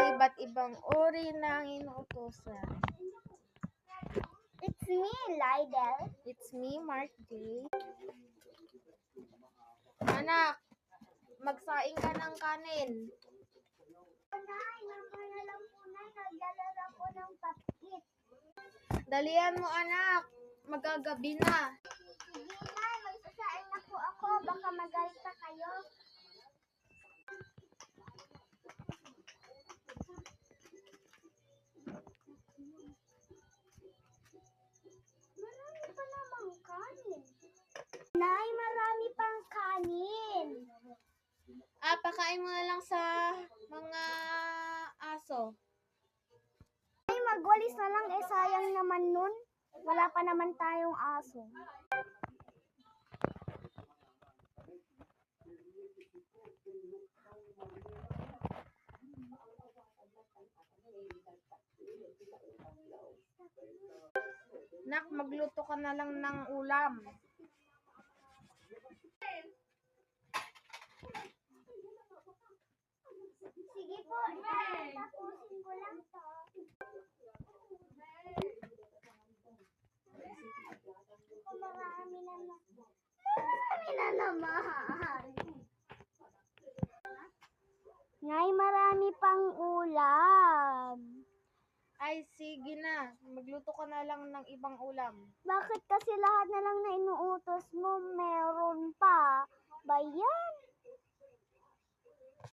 iba't ibang uri ng inuutosan. It's me, Lydel. It's me, Mark Day. Anak, magsaing ka ng kanin. Nay, mamaya na lang po, Nay. Naglalaro po ng papkit. Dalian mo, anak. Magagabi na. Sige, Nay. Magsasaing na po ako. Baka magalit pa kayo. Marami pa namang kanin. Nay, marami pang kanin. Pakain mo na lang sa mga aso. Ay, magwalis na lang. Sayang naman nun. Wala pa naman tayong aso. Nak, magluto ka na lang ng ulam. Sige po, tapusin ko lang to. Marami na naman. Ngay, marami pang ulam. Ay, sige na. Magluto ka na lang ng ibang ulam. Bakit kasi lahat na lang na inuutos mo, meron pa? Ba yan?